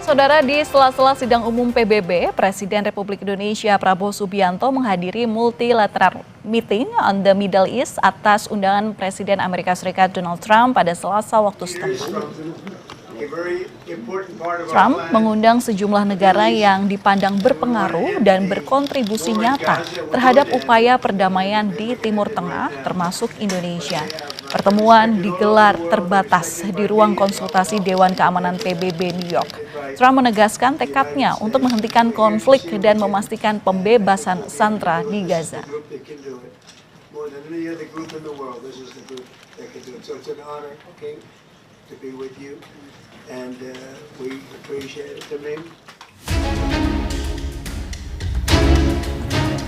Saudara, di sela-sela sidang umum PBB, Presiden Republik Indonesia Prabowo Subianto menghadiri multilateral meeting on the Middle East atas undangan Presiden Amerika Serikat Donald Trump pada Selasa waktu setempat. Trump mengundang sejumlah negara yang dipandang berpengaruh dan berkontribusi nyata terhadap upaya perdamaian di Timur Tengah, termasuk Indonesia. Pertemuan digelar terbatas di ruang konsultasi Dewan Keamanan PBB New York. Trump menegaskan tekadnya untuk menghentikan konflik dan memastikan pembebasan sandera di Gaza.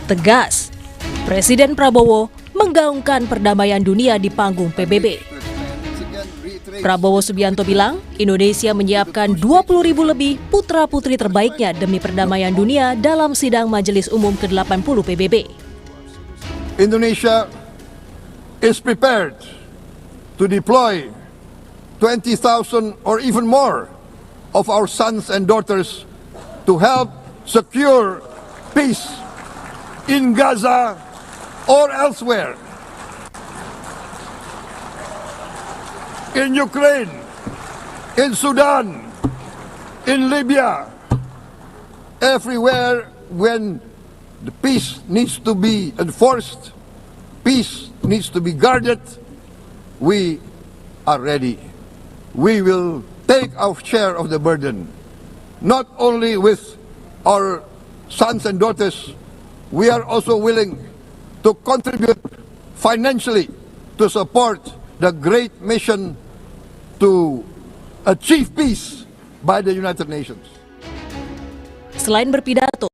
Tegas, Presiden Prabowo menggaungkan perdamaian dunia di panggung PBB. Prabowo Subianto bilang, Indonesia menyiapkan 20.000 lebih putra-putri terbaiknya demi perdamaian dunia dalam sidang Majelis Umum ke-80 PBB. Indonesia is prepared to deploy 20,000 or even more of our sons and daughters to help secure peace in Gaza or elsewhere. In Ukraine, in Sudan, in Libya, everywhere when the peace needs to be enforced, peace needs to be guarded, we are ready. We will take our share of the burden, not only with our sons and daughters, we are also willing to contribute financially to support the great mission to achieve peace by the United Nations. Selain berpidato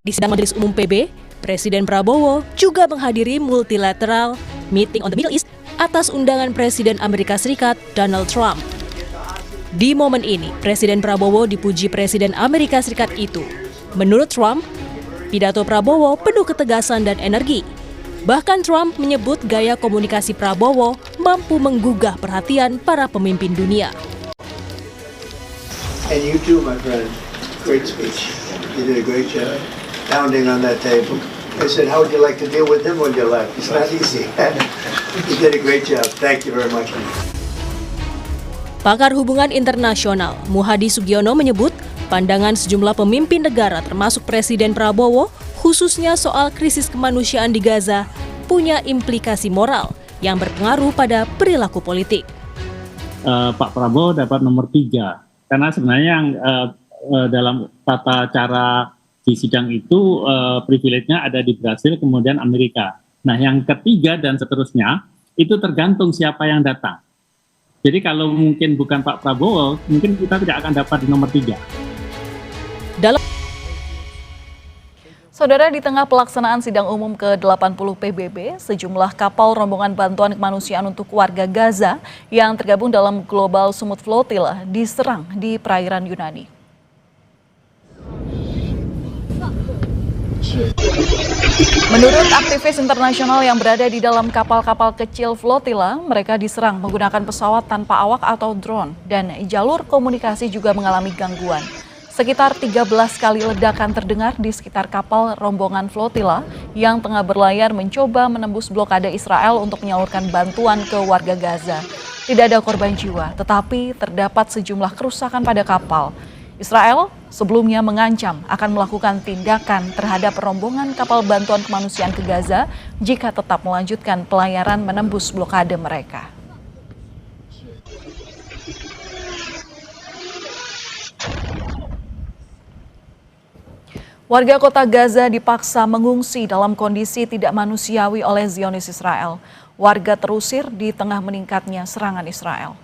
di sidang Majelis Umum PB, Presiden Prabowo juga menghadiri multilateral meeting on the Middle East atas undangan Presiden Amerika Serikat Donald Trump. Di momen ini, Presiden Prabowo dipuji Presiden Amerika Serikat itu. Menurut Trump, pidato Prabowo penuh ketegasan dan energi. Bahkan Trump menyebut gaya komunikasi Prabowo mampu menggugah perhatian para pemimpin dunia. And you too, my friend. Great speech. You did a great job pounding on that table. I said, how would you like to deal with him when you left? It's not easy. You did a great job. Thank you very much. Pakar hubungan internasional Muhadi Sugiono menyebut pandangan sejumlah pemimpin negara termasuk Presiden Prabowo khususnya soal krisis kemanusiaan di Gaza punya implikasi moral yang berpengaruh pada perilaku politik. Pak Prabowo dapat nomor 3 karena sebenarnya yang dalam tata cara di sidang itu privilege-nya ada di Brasil kemudian Amerika. Nah yang ketiga dan seterusnya itu tergantung siapa yang datang. Jadi kalau mungkin bukan Pak Prabowo mungkin kita tidak akan dapat di nomor 3. Saudara, di tengah pelaksanaan sidang umum ke-80 PBB, sejumlah kapal rombongan bantuan kemanusiaan untuk warga Gaza yang tergabung dalam Global Sumut Flotilla diserang di perairan Yunani. Menurut aktivis internasional yang berada di dalam kapal-kapal kecil flotilla, mereka diserang menggunakan pesawat tanpa awak atau drone dan jalur komunikasi juga mengalami gangguan. Sekitar 13 kali ledakan terdengar di sekitar kapal rombongan flotilla yang tengah berlayar mencoba menembus blokade Israel untuk menyalurkan bantuan ke warga Gaza. Tidak ada korban jiwa, tetapi terdapat sejumlah kerusakan pada kapal. Israel sebelumnya mengancam akan melakukan tindakan terhadap rombongan kapal bantuan kemanusiaan ke Gaza jika tetap melanjutkan pelayaran menembus blokade mereka. Warga kota Gaza dipaksa mengungsi dalam kondisi tidak manusiawi oleh Zionis Israel. Warga terusir di tengah meningkatnya serangan Israel.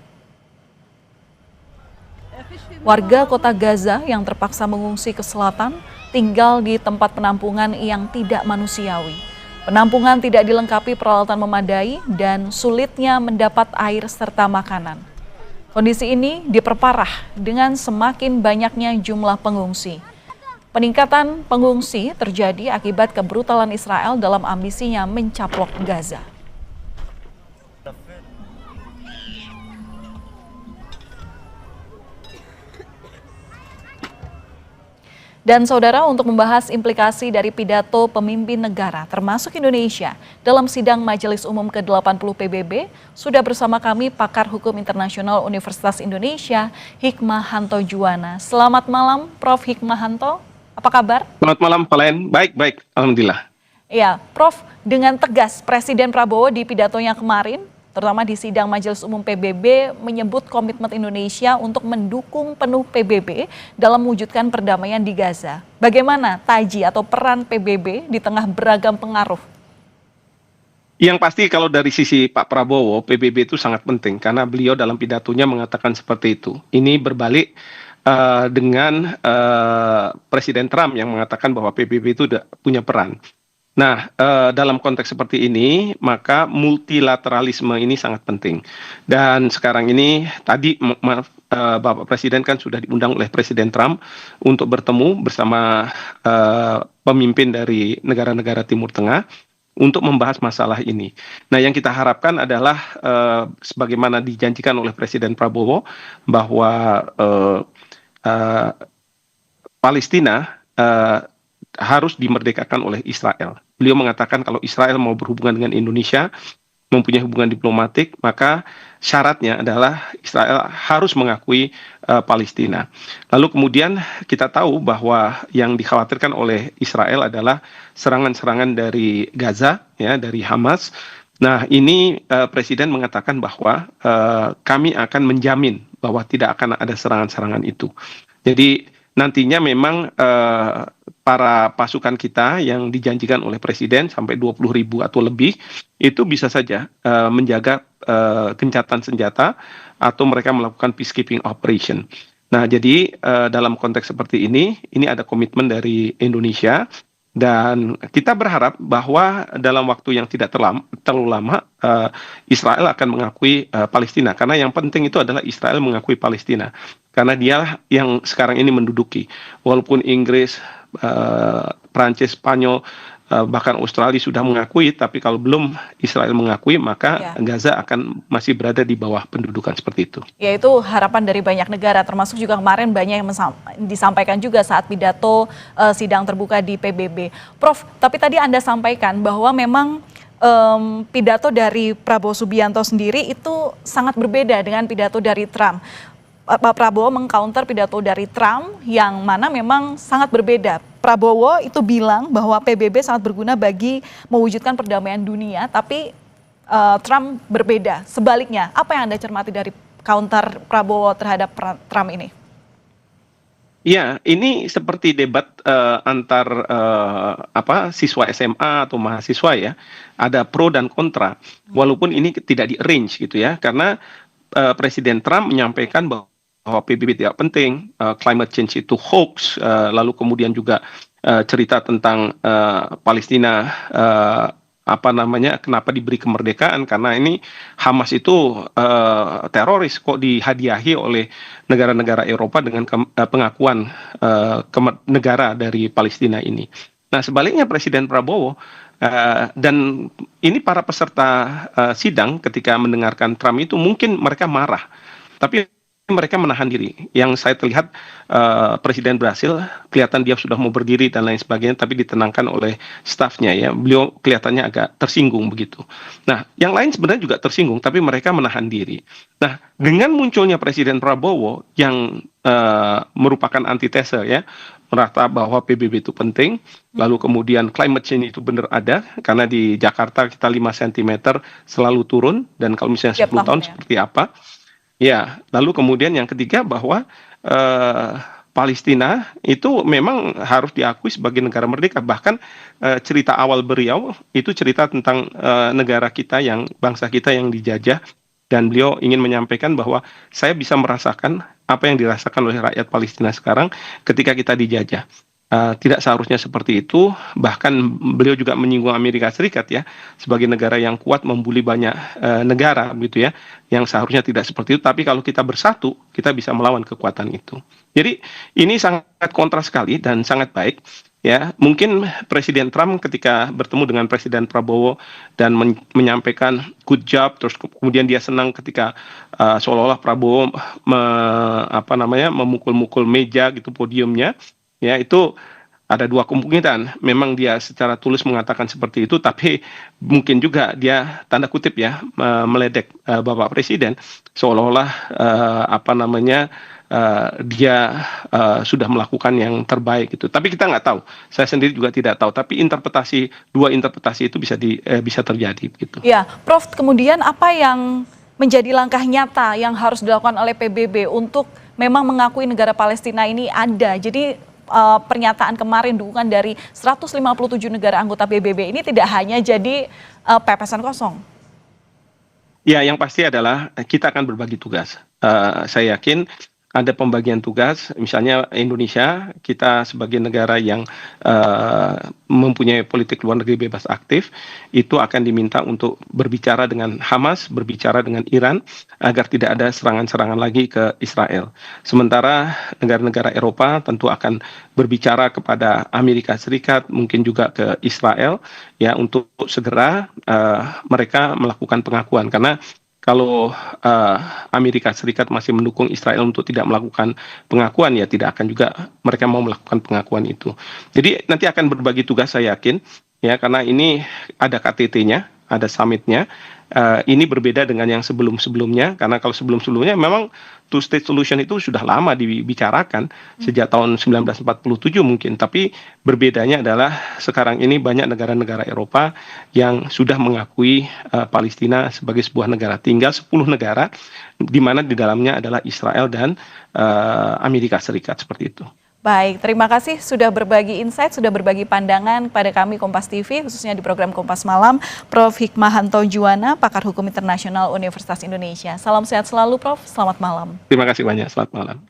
Warga kota Gaza yang terpaksa mengungsi ke selatan tinggal di tempat penampungan yang tidak manusiawi. Penampungan tidak dilengkapi peralatan memadai dan sulitnya mendapat air serta makanan. Kondisi ini diperparah dengan semakin banyaknya jumlah pengungsi. Peningkatan pengungsi terjadi akibat kebrutalan Israel dalam ambisinya mencaplok Gaza. Dan saudara, untuk membahas implikasi dari pidato pemimpin negara termasuk Indonesia dalam sidang Majelis Umum ke-80 PBB, sudah bersama kami pakar hukum internasional Universitas Indonesia, Hikmahanto Juwana. Selamat malam Prof. Hikmahanto, apa kabar? Selamat malam, Pak Len. Baik, alhamdulillah. Ya, Prof, dengan tegas Presiden Prabowo di pidatonya kemarin, terutama di sidang Majelis Umum PBB, menyebut komitmen Indonesia untuk mendukung penuh PBB dalam mewujudkan perdamaian di Gaza. Bagaimana taji atau peran PBB di tengah beragam pengaruh? Yang pasti kalau dari sisi Pak Prabowo, PBB itu sangat penting karena beliau dalam pidatonya mengatakan seperti itu. Ini berbalik dengan Presiden Trump yang mengatakan bahwa PBB itu punya peran. Nah, dalam konteks seperti ini, maka multilateralisme ini sangat penting. Dan sekarang ini, tadi Bapak Presiden kan sudah diundang oleh Presiden Trump untuk bertemu bersama pemimpin dari negara-negara Timur Tengah untuk membahas masalah ini. Nah, yang kita harapkan adalah sebagaimana dijanjikan oleh Presiden Prabowo bahwa Palestina harus dimerdekakan oleh Israel. Beliau mengatakan kalau Israel mau berhubungan dengan Indonesia, mempunyai hubungan diplomatik, maka syaratnya adalah Israel harus mengakui Palestina. Lalu kemudian kita tahu bahwa yang dikhawatirkan oleh Israel adalah serangan-serangan dari Gaza, ya, dari Hamas. Nah, ini Presiden mengatakan bahwa kami akan menjamin bahwa tidak akan ada serangan-serangan itu. Jadi nantinya memang para pasukan kita yang dijanjikan oleh Presiden sampai 20.000 atau lebih, itu bisa saja menjaga gencatan senjata atau mereka melakukan peacekeeping operation. Nah, jadi dalam konteks seperti ini ada komitmen dari Indonesia. Dan kita berharap bahwa dalam waktu yang tidak terlalu lama, Israel akan mengakui Palestina. Karena yang penting itu adalah Israel mengakui Palestina. Karena dia yang sekarang ini menduduki. Walaupun Inggris, Prancis, Spanyol, bahkan Australia sudah mengakui, tapi kalau belum Israel mengakui, maka Gaza akan masih berada di bawah pendudukan seperti itu. Ya, itu harapan dari banyak negara, termasuk juga kemarin banyak yang disampaikan juga saat pidato sidang terbuka di PBB. Prof, tapi tadi Anda sampaikan bahwa memang pidato dari Prabowo Subianto sendiri itu sangat berbeda dengan pidato dari Trump. Pak Prabowo mengcounter pidato dari Trump yang mana memang sangat berbeda. Prabowo itu bilang bahwa PBB sangat berguna bagi mewujudkan perdamaian dunia, tapi Trump berbeda. Sebaliknya, apa yang Anda cermati dari counter Prabowo terhadap Trump ini? Ya, ini seperti debat antar siswa SMA atau mahasiswa ya. Ada pro dan kontra. Walaupun ini tidak di-arrange gitu ya, karena Presiden Trump menyampaikan bahwa PBB tidak penting, climate change itu hoax, lalu kemudian juga cerita tentang Palestina, kenapa diberi kemerdekaan, karena ini Hamas itu teroris kok dihadiahi oleh negara-negara Eropa dengan pengakuan negara dari Palestina ini. Nah, sebaliknya Presiden Prabowo dan ini para peserta sidang ketika mendengarkan Trump itu mungkin mereka marah, tapi mereka menahan diri. Yang saya terlihat Presiden Brasil kelihatan dia sudah mau berdiri dan lain sebagainya, tapi ditenangkan oleh stafnya ya. Beliau kelihatannya agak tersinggung begitu. Nah, yang lain sebenarnya juga tersinggung, tapi mereka menahan diri. Nah, dengan munculnya Presiden Prabowo yang merupakan antitese ya, merata bahwa PBB itu penting, lalu kemudian climate change itu benar ada, karena di Jakarta kita 5 cm selalu turun, dan kalau misalnya 10 tahun seperti apa. Ya, lalu kemudian yang ketiga bahwa Palestina itu memang harus diakui sebagai negara merdeka. Bahkan cerita awal beliau itu cerita tentang negara kita bangsa kita yang dijajah, dan beliau ingin menyampaikan bahwa saya bisa merasakan apa yang dirasakan oleh rakyat Palestina sekarang ketika kita dijajah. Tidak seharusnya seperti itu, bahkan beliau juga menyinggung Amerika Serikat ya, sebagai negara yang kuat membuli banyak negara begitu ya, yang seharusnya tidak seperti itu, tapi kalau kita bersatu, kita bisa melawan kekuatan itu. Jadi ini sangat kontras sekali dan sangat baik ya. Mungkin Presiden Trump ketika bertemu dengan Presiden Prabowo dan menyampaikan good job, terus kemudian dia senang ketika seolah-olah Prabowo memukul-mukul meja gitu podiumnya. ya itu ada dua kemungkinan. Memang dia secara tulus mengatakan seperti itu, tapi mungkin juga dia tanda kutip ya meledek Bapak Presiden seolah-olah dia sudah melakukan yang terbaik gitu. Tapi kita nggak tahu. Saya sendiri juga tidak tahu. Tapi dua interpretasi itu bisa terjadi gitu. Ya, Prof. Kemudian apa yang menjadi langkah nyata yang harus dilakukan oleh PBB untuk memang mengakui negara Palestina ini ada? Jadi pernyataan kemarin dukungan dari 157 negara anggota PBB ini tidak hanya jadi pepesan kosong. Ya, yang pasti adalah kita akan berbagi tugas. Saya yakin ada pembagian tugas, misalnya Indonesia, kita sebagai negara yang mempunyai politik luar negeri bebas aktif, itu akan diminta untuk berbicara dengan Hamas, berbicara dengan Iran, agar tidak ada serangan-serangan lagi ke Israel. Sementara negara-negara Eropa tentu akan berbicara kepada Amerika Serikat, mungkin juga ke Israel, ya untuk segera mereka melakukan pengakuan, karena kalau Amerika Serikat masih mendukung Israel untuk tidak melakukan pengakuan, ya tidak akan juga mereka mau melakukan pengakuan itu. Jadi nanti akan berbagi tugas, saya yakin, ya karena ini ada KTT-nya, ada summit-nya. Ini berbeda dengan yang sebelum-sebelumnya, karena kalau sebelum-sebelumnya memang two-state solution itu sudah lama dibicarakan, sejak tahun 1947 mungkin, tapi berbedanya adalah sekarang ini banyak negara-negara Eropa yang sudah mengakui Palestina sebagai sebuah negara. Tinggal 10 negara, di mana di dalamnya adalah Israel dan Amerika Serikat, seperti itu. Baik, terima kasih sudah berbagi insight, sudah berbagi pandangan pada kami Kompas TV, khususnya di program Kompas Malam, Prof. Hikmahanto Juwana, pakar hukum internasional Universitas Indonesia. Salam sehat selalu, Prof. Selamat malam. Terima kasih banyak, selamat malam.